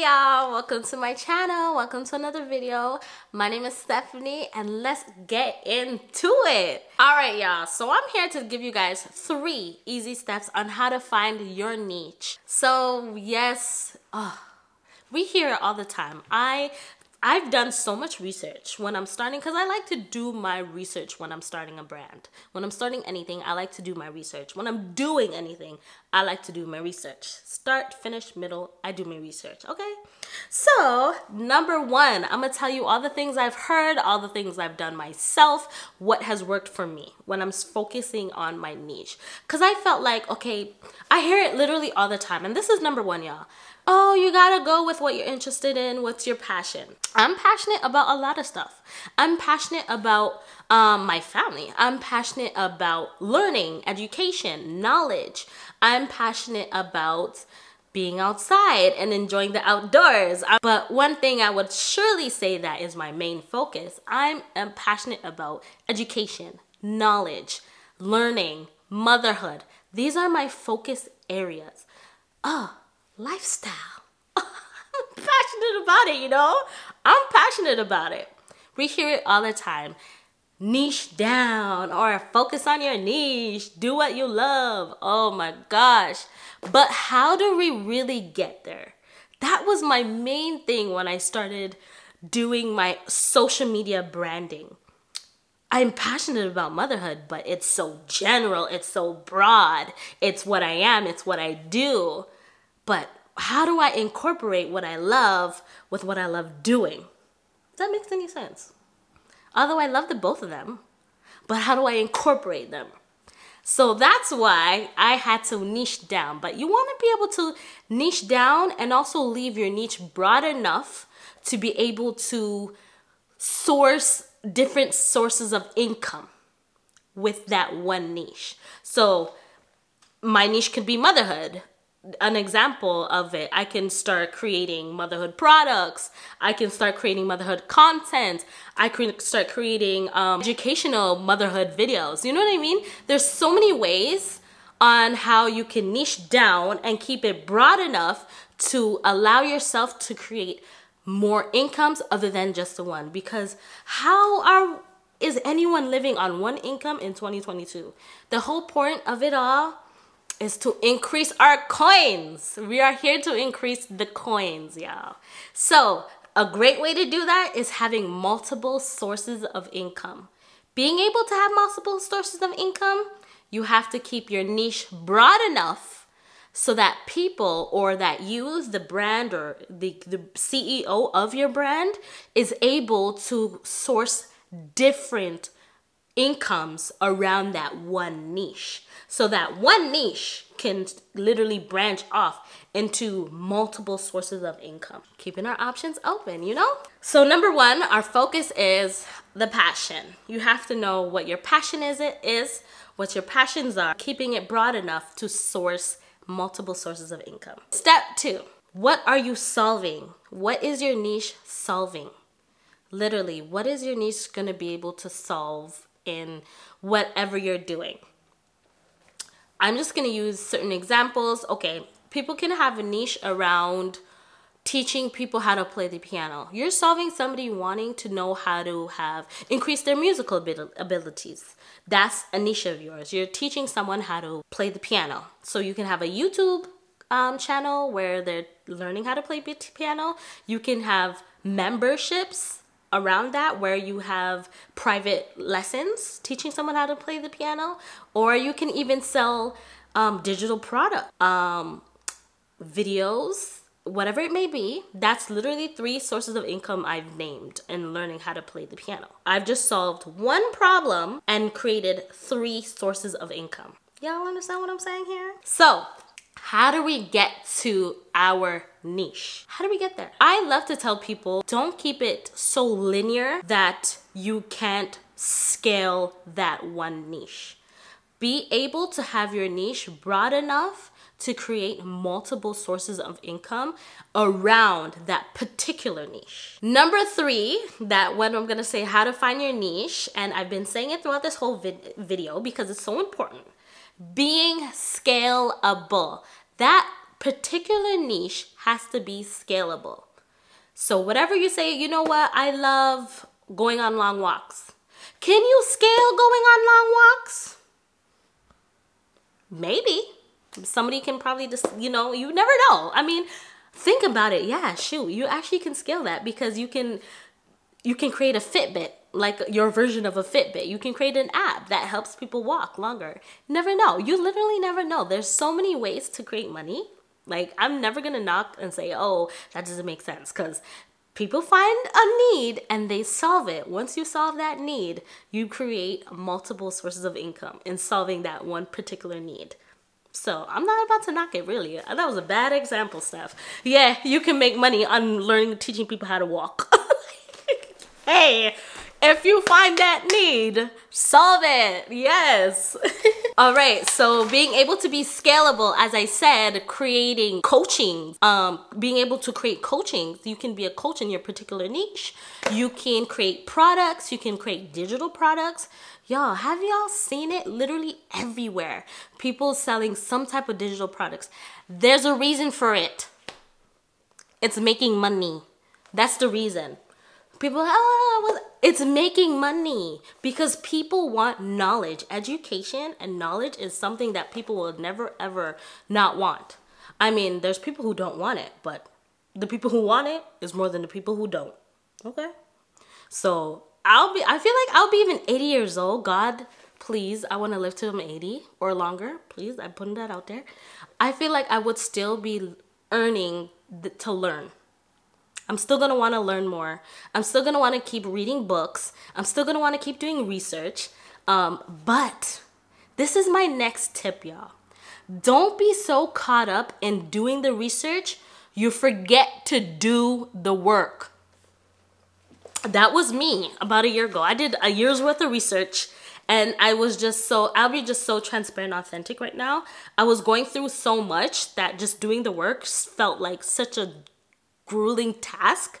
y'all, welcome to my channel, welcome to another video. My name is Stephanie and let's get into it. All right y'all, so I'm here to give you guys 3 easy steps on how to find your niche. So yes, we hear it all the time. I've done so much research when I'm starting, because I like to do my research when I'm starting a brand. When I'm starting anything, I like to do my research. When I'm doing anything, I like to do my research. Start, finish, middle, I do my research, okay? So, number 1, I'm gonna tell you all the things I've heard, all the things I've done myself, what has worked for me when I'm focusing on my niche. Because I felt like, okay, I hear it literally all the time, and this is number 1, y'all. Oh, you gotta go with what you're interested in, what's your passion. I'm passionate about a lot of stuff. I'm passionate about my family. I'm passionate about learning, education, knowledge. I'm passionate about being outside and enjoying the outdoors. But one thing I would surely say that is my main focus. I am passionate about education, knowledge, learning, motherhood. These are my focus areas. Lifestyle. I'm passionate about it, you know? I'm passionate about it. We hear it all the time. Niche down, or focus on your niche. Do what you love. Oh my gosh. But how do we really get there? That was my main thing when I started doing my social media branding. I'm passionate about motherhood, but it's so general. It's so broad. It's what I am. It's what I do. But how do I incorporate what I love with what I love doing? Does that make any sense? Although I love the both of them, but how do I incorporate them? So that's why I had to niche down. But you want to be able to niche down and also leave your niche broad enough to be able to source different sources of income with that one niche. So my niche could be motherhood. An example of it, I can start creating motherhood products. I can start creating motherhood content. I can start creating educational motherhood videos. You know what I mean? There's so many ways on how you can niche down and keep it broad enough to allow yourself to create more incomes other than just the one. Because is anyone living on one income in 2022? The whole point of it all is to increase our coins. We are here to increase the coins, y'all. So a great way to do that is having multiple sources of income. Being able to have multiple sources of income, you have to keep your niche broad enough so that people, or that you, the brand, or the CEO of your brand, is able to source different incomes around that one niche. So that one niche can literally branch off into multiple sources of income. Keeping our options open, you know? So number 1, our focus is the passion. You have to know what your passion is, what your passions are, keeping it broad enough to source multiple sources of income. Step 2, what are you solving? What is your niche solving? Literally, what is your niche gonna be able to solve in whatever you're doing? I'm just going to use certain examples. Okay, people can have a niche around teaching people how to play the piano. You're solving somebody wanting to know how to increase their musical abilities. That's a niche of yours. You're teaching someone how to play the piano. So you can have a YouTube channel where they're learning how to play piano. You can have memberships around that where you have private lessons teaching someone how to play the piano, or you can even sell digital product, videos, whatever it may be. That's literally 3 sources of income I've named in learning how to play the piano. I've just solved one problem and created 3 sources of income. Y'all understand what I'm saying here? So how do we get to our niche? How do we get there? I love to tell people, don't keep it so linear that you can't scale that one niche. Be able to have your niche broad enough to create multiple sources of income around that particular niche. Number 3, that when I'm gonna say how to find your niche, and I've been saying it throughout this whole video because it's so important, being scalable. That particular niche has to be scalable. So whatever you say, you know what, I love going on long walks. Can you scale going on long walks? Maybe. Somebody can probably just, you know, you never know. I mean, think about it. Yeah, shoot, you actually can scale that because you can create a Fitbit, like your version of a Fitbit. You can create an app that helps people walk longer. Never know. You literally never know. There's so many ways to create money. Like, I'm never gonna knock and say, oh, that doesn't make sense, because people find a need and they solve it. Once you solve that need, you create multiple sources of income in solving that one particular need. So I'm not about to knock it, really. That was a bad example, Steph. Yeah, you can make money on teaching people how to walk. Hey, if you find that need, solve it. Yes. All right, so being able to be scalable, as I said, creating coaching, being able to create coaching. You can be a coach in your particular niche. You can create products. You can create digital products. Y'all, have y'all seen it? Literally everywhere. People selling some type of digital products. There's a reason for it. It's making money. That's the reason. People, it's making money because people want knowledge. Education and knowledge is something that people will never, ever not want. I mean, there's people who don't want it, but the people who want it is more than the people who don't. Okay? So I feel like I'll be even 80 years old. God, please, I want to live till I'm 80 or longer. Please, I'm putting that out there. I feel like I would still be earning to learn. I'm still going to want to learn more. I'm still going to want to keep reading books. I'm still going to want to keep doing research. But this is my next tip, y'all. Don't be so caught up in doing the research, you forget to do the work. That was me about a year ago. I did a year's worth of research and I was just so, I'll be just so transparent and authentic right now. I was going through so much that just doing the work felt like such a grueling task.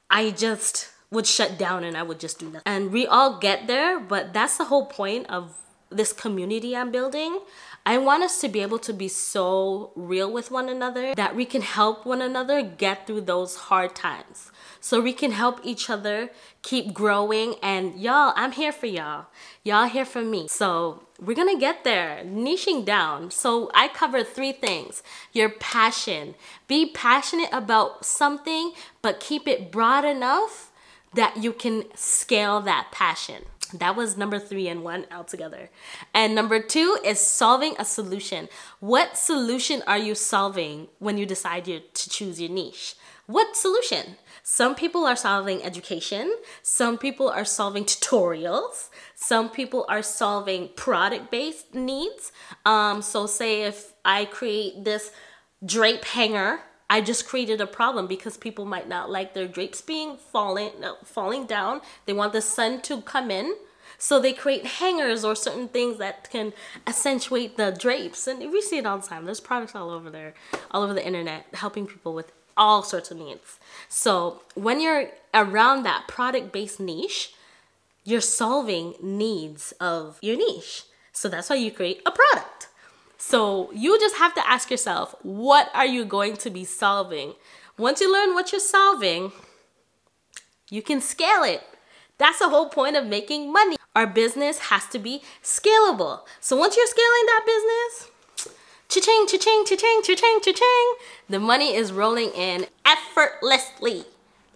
I just would shut down and I would just do nothing. And we all get there, but that's the whole point of this community I'm building. I want us to be able to be so real with one another that we can help one another get through those hard times. So we can help each other keep growing. And y'all, I'm here for y'all. Y'all here for me. So we're gonna get there, niching down. So I covered 3 things. Your passion. Be passionate about something, but keep it broad enough that you can scale that passion. That was number 3 and 1 altogether. And number 2 is solving a solution. What solution are you solving when you decide to choose your niche? What solution? Some people are solving education. Some people are solving tutorials. Some people are solving product-based needs. So say if I create this drape hanger, I just created a problem because people might not like their drapes being falling down. They want the sun to come in. So they create hangers or certain things that can accentuate the drapes. And we see it all the time. There's products all over there, all over the internet, helping people with all sorts of needs. So when you're around that product-based niche, you're solving needs of your niche. So that's why you create a product. So you just have to ask yourself, what are you going to be solving? Once you learn what you're solving, you can scale it. That's the whole point of making money. Our business has to be scalable. So once you're scaling that business, cha-ching, cha-ching, cha-ching, cha-ching, cha-ching, the money is rolling in effortlessly,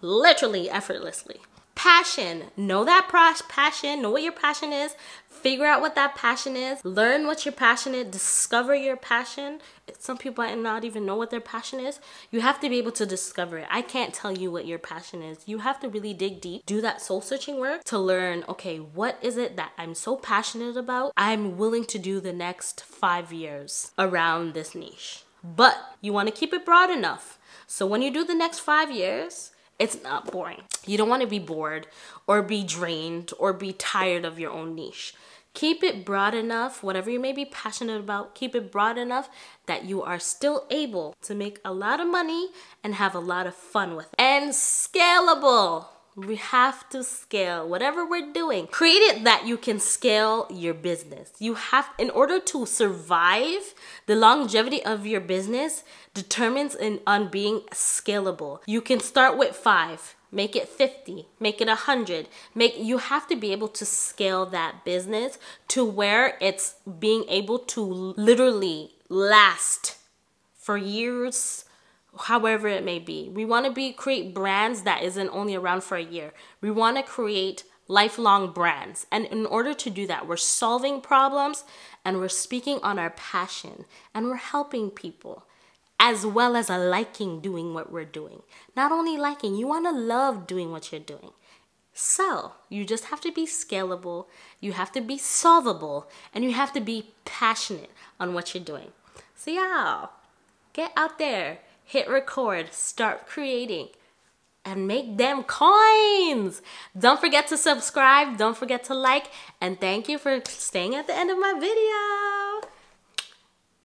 literally effortlessly. Passion, know that passion, know what your passion is, figure out what that passion is, learn what your passion is, discover your passion. Some people might not even know what their passion is. You have to be able to discover it. I can't tell you what your passion is. You have to really dig deep, do that soul searching work to learn, okay, what is it that I'm so passionate about? I'm willing to do the next 5 years around this niche. But you want to keep it broad enough. So when you do the next 5 years, it's not boring. You don't want to be bored or be drained or be tired of your own niche. Keep it broad enough, whatever you may be passionate about, keep it broad enough that you are still able to make a lot of money and have a lot of fun with it. And scalable. We have to scale whatever we're doing. Create it that you can scale your business. You have, in order to survive, the longevity of your business determines on being scalable. You can start with 5, make it 50, make it 100. You have to be able to scale that business to where it's being able to literally last for years, however it may be. We want to create brands that isn't only around for a year. We want to create lifelong brands. And in order to do that, we're solving problems and we're speaking on our passion and we're helping people, as well as liking doing what we're doing. Not only liking, you want to love doing what you're doing. So you just have to be scalable, you have to be solvable, and you have to be passionate on what you're doing. So y'all, get out there. Hit record, start creating, and make them coins. Don't forget to subscribe, don't forget to like, and thank you for staying at the end of my video.